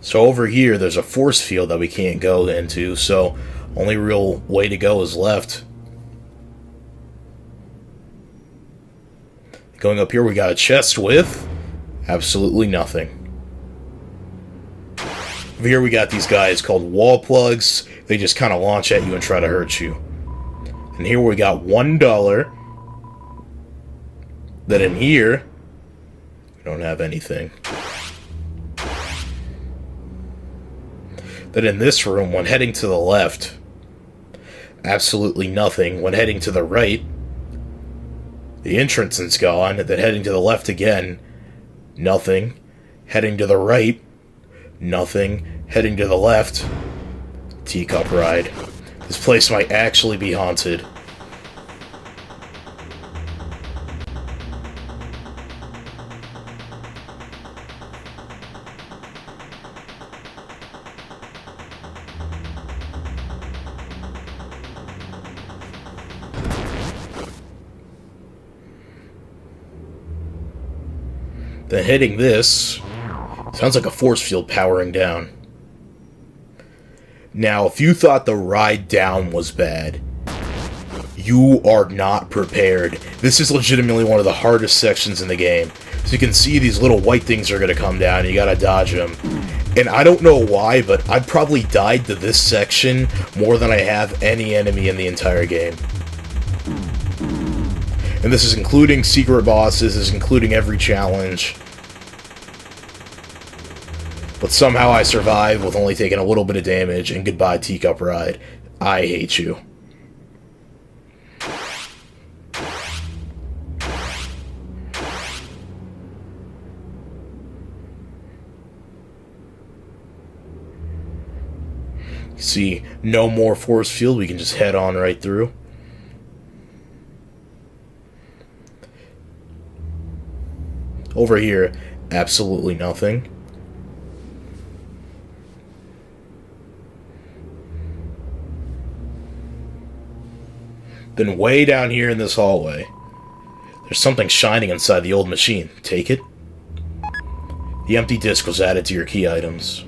So over here, there's a force field that we can't go into, so only real way to go is left. Going up here, we got a chest with absolutely nothing. Over here, we got these guys called wall plugs. They just kind of launch at you and try to hurt you. And here we got $1. Then in here, we don't have anything. Then in this room, when heading to the left, absolutely nothing. When heading to the right, the entrance is gone. Then heading to the left again, nothing. Heading to the right, nothing. Heading to the left, teacup ride. This place might actually be haunted. Then hitting this, sounds like a force field powering down. Now, if you thought the ride down was bad, you are not prepared. This is legitimately one of the hardest sections in the game. So you can see these little white things are going to come down, and you gotta dodge them. And I don't know why, but I've probably died to this section more than I have any enemy in the entire game. And this is including secret bosses, this is including every challenge. But somehow I survived with only taking a little bit of damage, and goodbye, teacup ride. I hate you. See, no more force field, we can just head on right through. Over here, absolutely nothing. Then way down here in this hallway, there's something shining inside the old machine. Take it. The empty disc was added to your key items.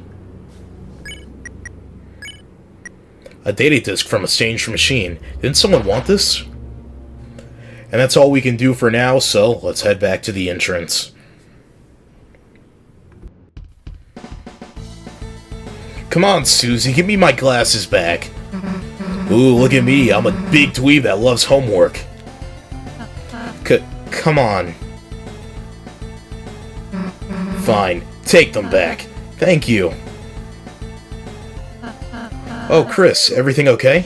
A data disc from a changed machine. Didn't someone want this? And that's all we can do for now, so let's head back to the entrance. Come on, Susie, give me my glasses back. Ooh, look at me, I'm a big dweeb that loves homework. Come on. Fine, take them back. Thank you. Oh, Chris, everything okay?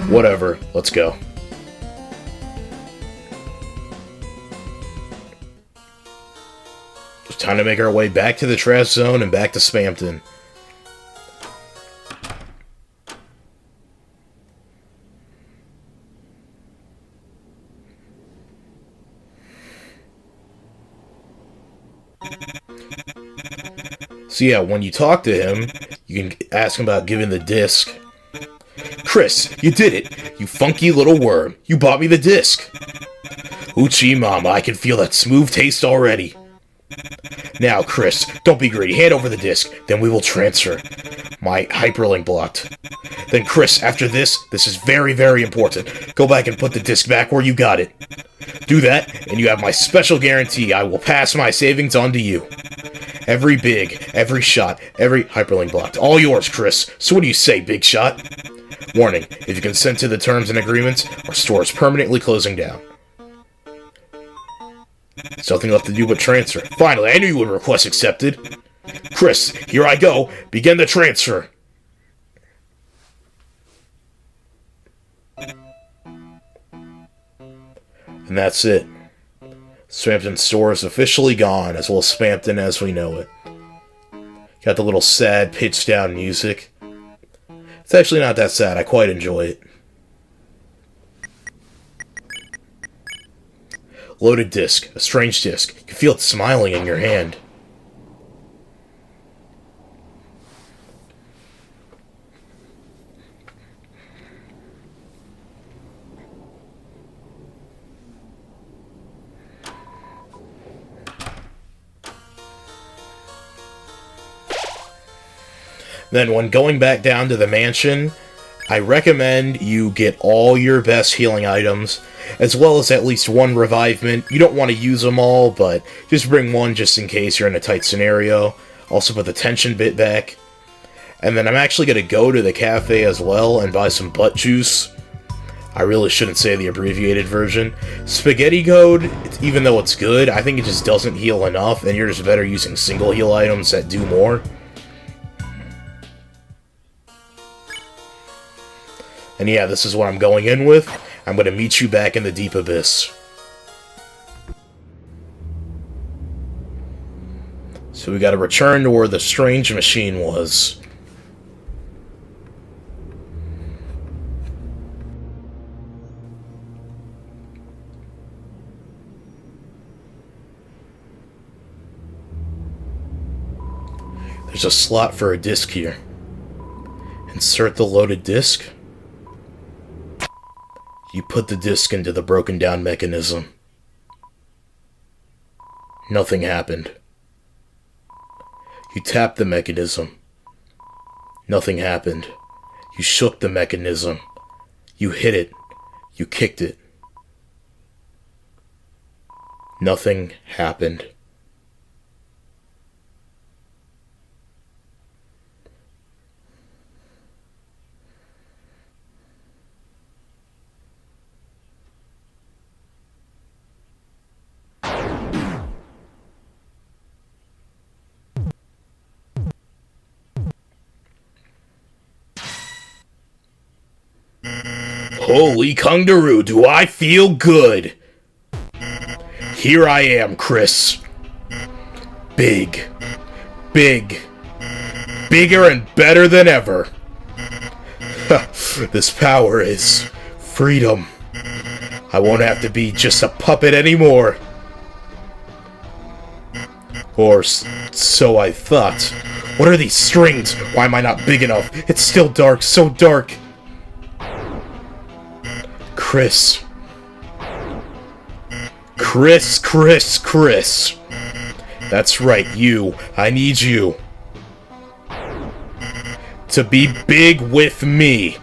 Whatever, let's go. It's time to make our way back to the trash zone and back to Spamton. So yeah, when you talk to him, you can ask him about giving the disc. Chris, you did it! You funky little worm! You bought me the disc! Oochie mama, I can feel that smooth taste already. Now, Chris, don't be greedy. Hand over the disc, then we will transfer. My hyperlink blocked. Then, Chris, after this is very, very important. Go back and put the disc back where you got it. Do that, and you have my special guarantee I will pass my savings on to you. Every big, every shot, every hyperlink blocked. All yours, Chris. So what do you say, big shot? Warning, if you consent to the terms and agreements, our store is permanently closing down. There's nothing left to do but transfer. Finally, I knew you would request accepted. Chris, here I go. Begin the transfer. And that's it. Spamton store is officially gone, as well as Spamton as we know it. Got the little sad, pitched down music. It's actually not that sad, I quite enjoy it. Loaded disc, a strange disc. You can feel it smiling in your hand. Then when going back down to the mansion, I recommend you get all your best healing items, as well as at least one revivement. You don't want to use them all, but just bring one just in case you're in a tight scenario. Also put the tension bit back. And then I'm actually going to go to the cafe as well and buy some butt juice. I really shouldn't say the abbreviated version. Spaghetti code, even though it's good, I think it just doesn't heal enough, and you're just better using single heal items that do more. And yeah, this is what I'm going in with. I'm going to meet you back in the deep abyss. So we got to return to where the strange machine was. There's a slot for a disc here. Insert the loaded disc. You put the disc into the broken down mechanism. Nothing happened. You tapped the mechanism. Nothing happened. You shook the mechanism. You hit it. You kicked it. Nothing happened. Holy Kangaroo, do I feel good! Here I am, Chris. Big. Big. Bigger and better than ever. This power is freedom. I won't have to be just a puppet anymore. Or so I thought. What are these strings? Why am I not big enough? It's still dark, so dark. Chris. Chris. That's right, you. I need you. To be big with me.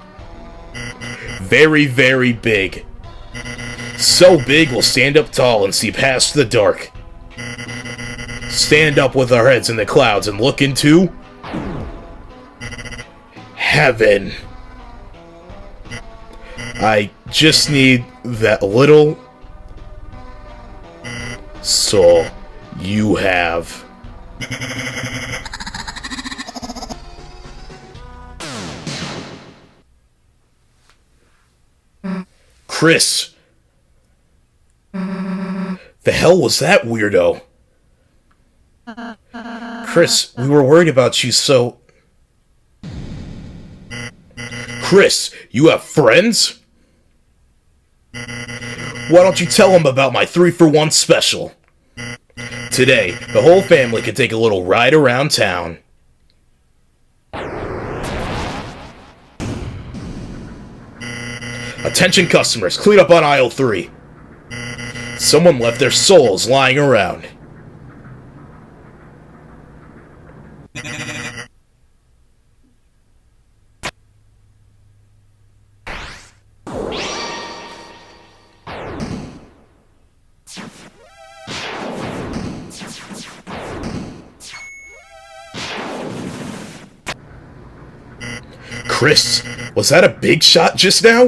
Very, very big. So big we'll stand up tall and see past the dark. Stand up with our heads in the clouds and look into heaven. I just need that little soul you have. Chris. The hell was that weirdo? Chris, we were worried about you, so... Chris, you have friends? Why don't you tell them about my 3-for-1 special? Today, the whole family can take a little ride around town. Attention customers, clean up on aisle 3. Someone left their souls lying around. Chris, was that a big shot just now?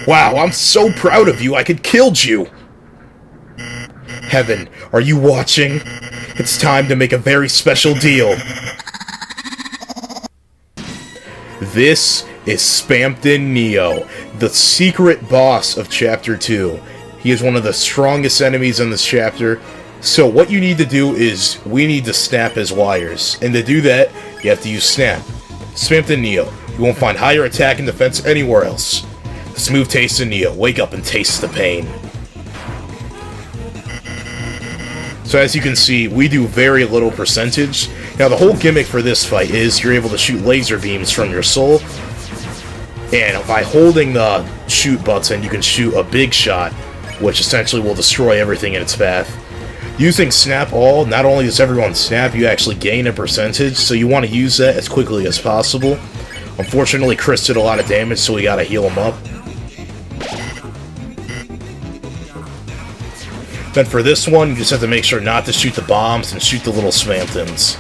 Wow, I'm so proud of you, I could killed you! Heaven, are you watching? It's time to make a very special deal. This is Spamton Neo, the secret boss of Chapter 2. He is one of the strongest enemies in this chapter, so what you need to do is, we need to snap his wires, and to do that, you have to use Snap. Spamton Neo, you won't find higher attack and defense anywhere else. Smooth taste of Neo, wake up and taste the pain. So as you can see, we do very little percentage. Now the whole gimmick for this fight is you're able to shoot laser beams from your soul, and by holding the shoot button, you can shoot a big shot, which essentially will destroy everything in its path. Using Snap All, not only does everyone snap, you actually gain a percentage, so you want to use that as quickly as possible. Unfortunately, Chris did a lot of damage, so we gotta heal him up. Then for this one, you just have to make sure not to shoot the bombs and shoot the little Spamtons.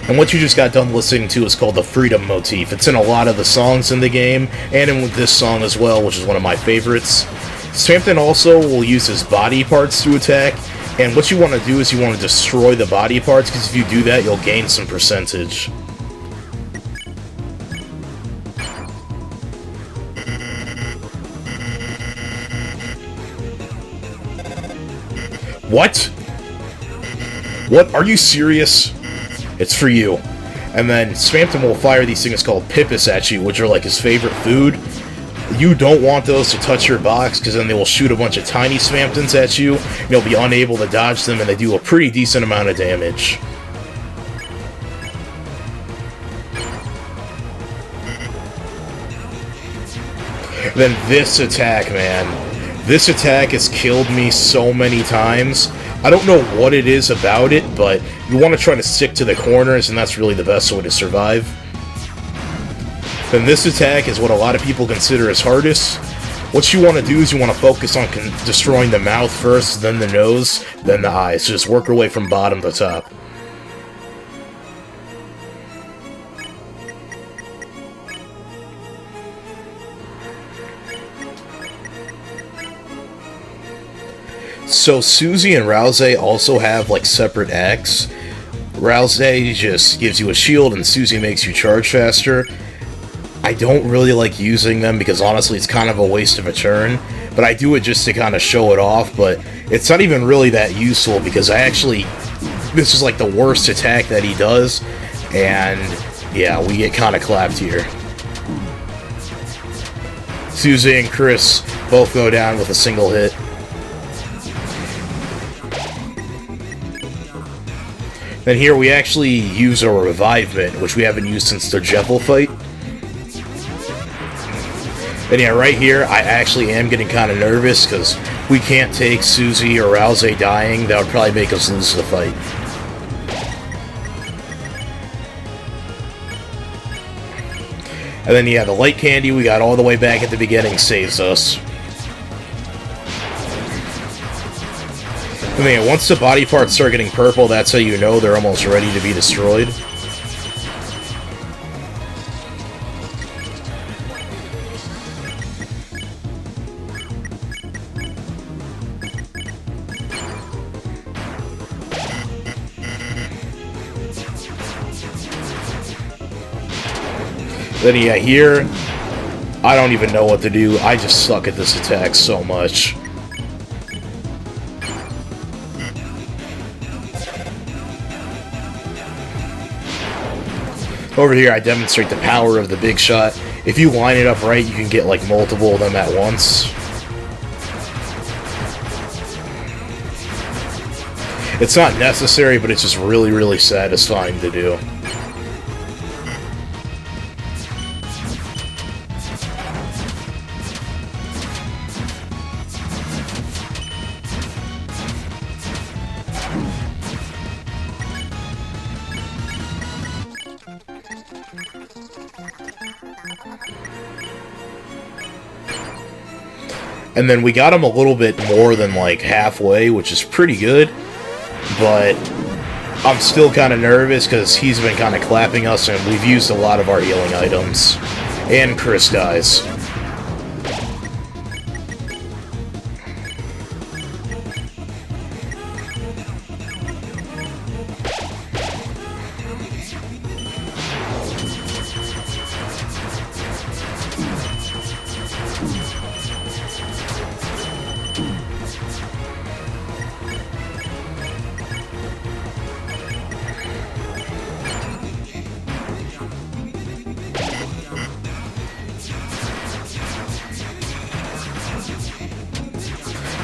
And what you just got done listening to is called the Freedom Motif. It's in a lot of the songs in the game, and in this song as well, which is one of my favorites. Spamton also will use his body parts to attack, and what you want to do is you want to destroy the body parts, because if you do that, you'll gain some percentage. What? What? Are you serious? It's for you. And then Spamton will fire these things called Pippus at you, which are like his favorite food. You don't want those to touch your box, because then they will shoot a bunch of tiny Spamtons at you, and you'll be unable to dodge them, and they do a pretty decent amount of damage. Then this attack, man. This attack has killed me so many times. I don't know what it is about it, but you want to try to stick to the corners, and that's really the best way to survive. Then this attack is what a lot of people consider as hardest. What you want to do is you want to focus on destroying the mouth first, then the nose, then the eyes. So just work your way from bottom to top. So Susie and Rouse also have like separate acts. Rouse just gives you a shield and Susie makes you charge faster. I don't really like using them because honestly it's kind of a waste of a turn, but I do it just to kind of show it off, but it's not even really that useful because this is like the worst attack that he does, and yeah, we get kind of clapped here. Susie and Chris both go down with a single hit. Then here we actually use a revivement, which we haven't used since the Jevil fight. And yeah, right here, I actually am getting kind of nervous, because we can't take Susie or Rouse dying. That would probably make us lose the fight. And then yeah, the light candy we got all the way back at the beginning saves us. I mean, once the body parts start getting purple, that's how you know they're almost ready to be destroyed. Then yeah, here, I don't even know what to do. I just suck at this attack so much. Over here, I demonstrate the power of the big shot. If you line it up right, you can get like multiple of them at once. It's not necessary, but it's just really, really satisfying to do. And then we got him a little bit more than like halfway, which is pretty good. But I'm still kind of nervous because he's been kind of clapping us and we've used a lot of our healing items. And Chris dies.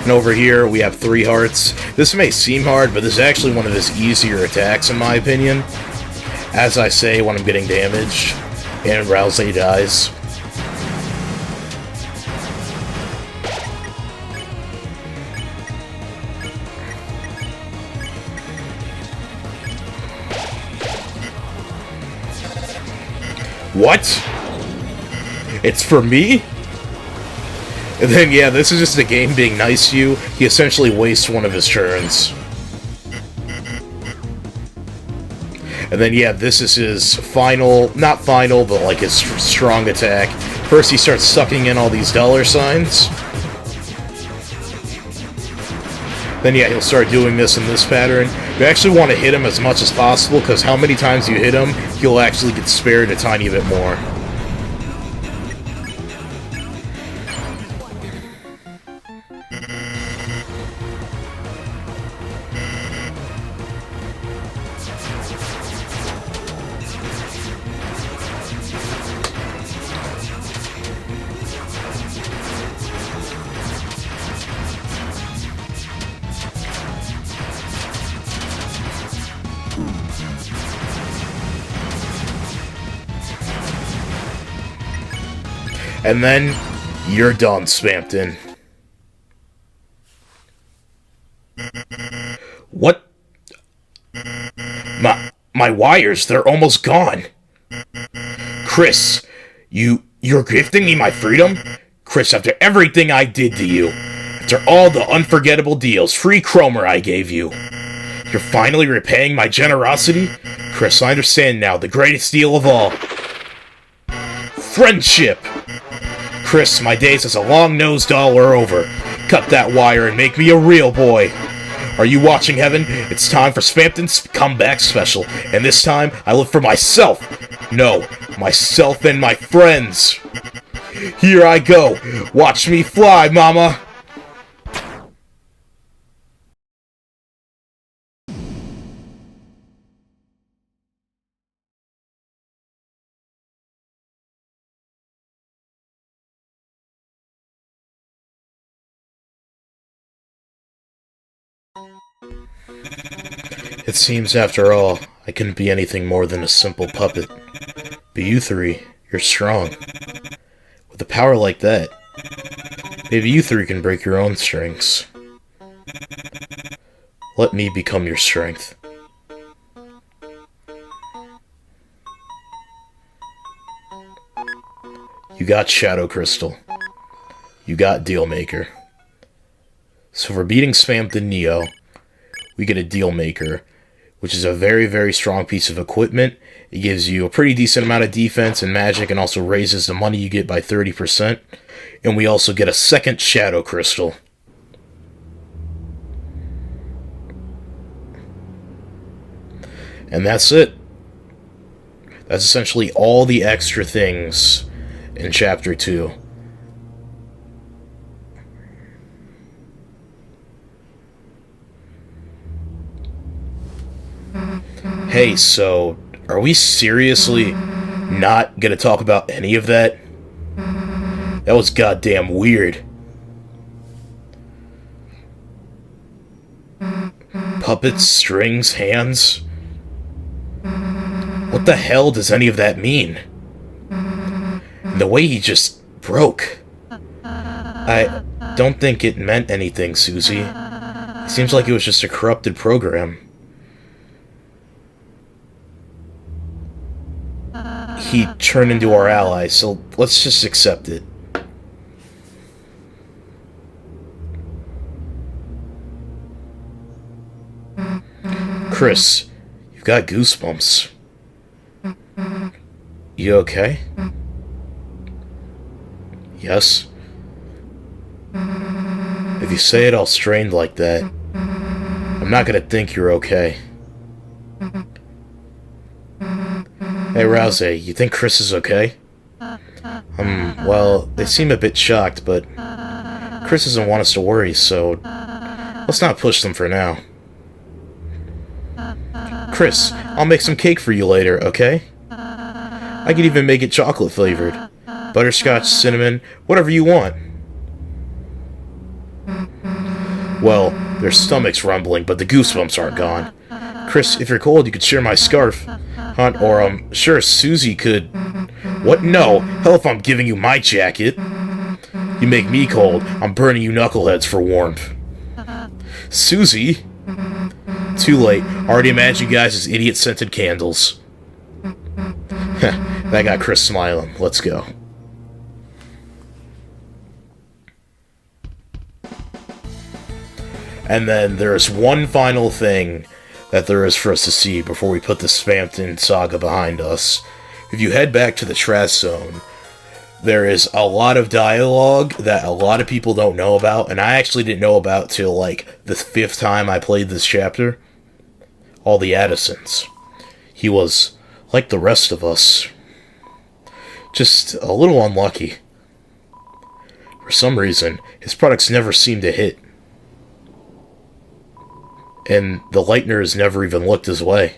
And over here, we have 3 hearts. This may seem hard, but this is actually one of his easier attacks, in my opinion. as I say when I'm getting damaged, and Rouse dies. What? It's for me? And then, yeah, this is just the game being nice to you. He essentially wastes one of his turns. And then, yeah, this is his final, not final, but like his strong attack. First, he starts sucking in all these dollar signs. Then, yeah, he'll start doing this in this pattern. You actually want to hit him as much as possible, because how many times you hit him, he'll actually get spared a tiny bit more. And then, you're done, Spamton. What? My wires, they're almost gone. Chris, you're gifting me my freedom? Chris, after everything I did to you, after all the unforgettable deals, free chromer I gave you, you're finally repaying my generosity? Chris, I understand now, the greatest deal of all. Friendship! Chris, my days as a long-nosed doll are over. Cut that wire and make me a real boy. Are you watching, Heaven? It's time for Spamton's comeback special. And this time, I live for myself. No, myself and my friends. Here I go. Watch me fly, mama. It seems, after all, I couldn't be anything more than a simple puppet. But you three, you're strong. With a power like that, maybe you three can break your own strings. Let me become your strength. You got Shadow Crystal. You got Dealmaker. So for beating Spamton Neo, we get a Dealmaker, which is a very, very strong piece of equipment. It gives you a pretty decent amount of defense and magic, and also raises the money you get by 30%. And we also get a second Shadow Crystal. And that's it. That's essentially all the extra things in Chapter 2. Hey, so, are we seriously not gonna talk about any of that? That was goddamn weird. Puppets, strings, hands? What the hell does any of that mean? The way he just broke. I don't think it meant anything, Susie. It seems like it was just a corrupted program. He turned into our ally, so let's just accept it. Chris, you've got goosebumps. You okay? Yes? If you say it all strained like that, I'm not gonna think you're okay. Hey, Rouse, you think Chris is okay? Well, they seem a bit shocked, but Chris doesn't want us to worry, so let's not push them for now. Chris, I'll make some cake for you later, okay? I could even make it chocolate flavored. Butterscotch, cinnamon, whatever you want. Well, their stomach's rumbling, but the goosebumps aren't gone. Chris, if you're cold, you could share my scarf. Hunt, or, sure, Susie could... What? No! Hell if I'm giving you my jacket! You make me cold. I'm burning you knuckleheads for warmth. Susie? Too late. Already imagined you guys as idiot-scented candles. That got Chris smiling. Let's go. And then there's one final thing that there is for us to see before we put the Spamton saga behind us. If you head back to the trash zone, there is a lot of dialogue that a lot of people don't know about, and I actually didn't know about till like the 5th time I played this chapter. All the Addisons. He was like the rest of us. Just a little unlucky. For some reason, his products never seem to hit. And the Lightners never even looked his way.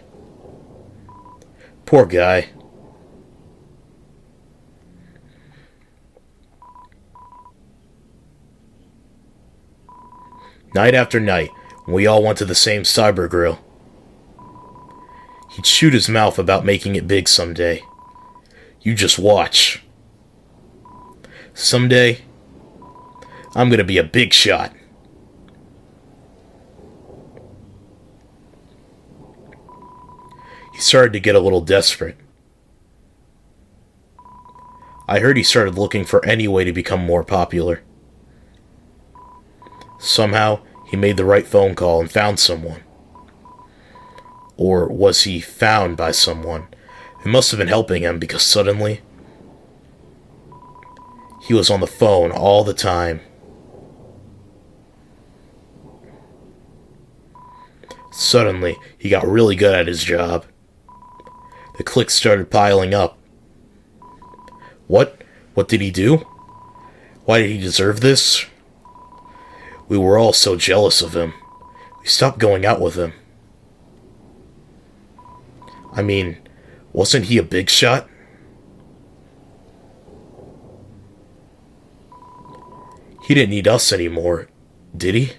Poor guy. Night after night, when we all went to the same cyber grill, he'd shoot his mouth about making it big someday. You just watch. Someday, I'm gonna be a big shot. He started to get a little desperate. I heard he started looking for any way to become more popular. Somehow, he made the right phone call and found someone. Or was he found by someone? It must have been helping him, because suddenly, he was on the phone all the time. Suddenly, he got really good at his job. The clicks started piling up. What? What did he do? Why did he deserve this? We were all so jealous of him. We stopped going out with him. I mean, wasn't he a big shot? He didn't need us anymore, did he?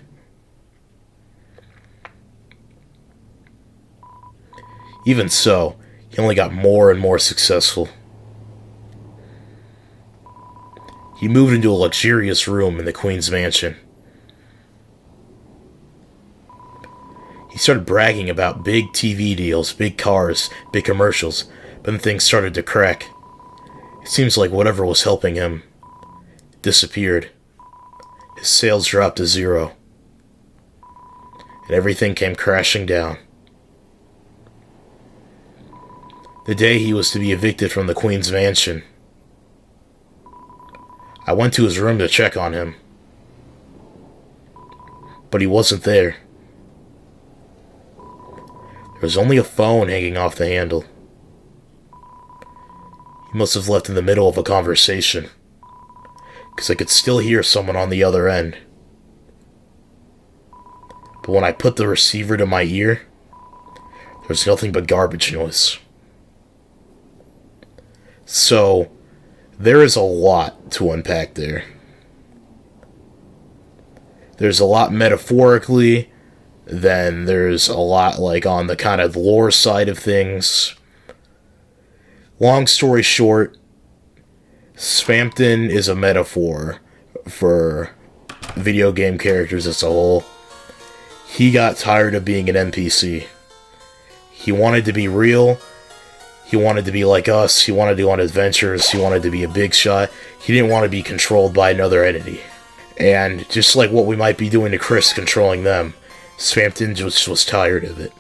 Even so, he only got more and more successful. He moved into a luxurious room in the Queen's mansion. He started bragging about big TV deals, big cars, big commercials, but then things started to crack. It seems like whatever was helping him disappeared. His sales dropped to 0. And everything came crashing down. The day he was to be evicted from the Queen's mansion, I went to his room to check on him. But he wasn't there. There was only a phone hanging off the handle. He must have left in the middle of a conversation, because I could still hear someone on the other end. But when I put the receiver to my ear, there was nothing but garbage noise. So, there is a lot to unpack there. There's a lot metaphorically, then there's a lot like on the kind of lore side of things. Long story short, Spamton is a metaphor for video game characters as a whole. He got tired of being an NPC. He wanted to be real. He wanted to be like us. He wanted to go on adventures. He wanted to be a big shot. He didn't want to be controlled by another entity. And just like what we might be doing to Chris controlling them, Spamton just was tired of it.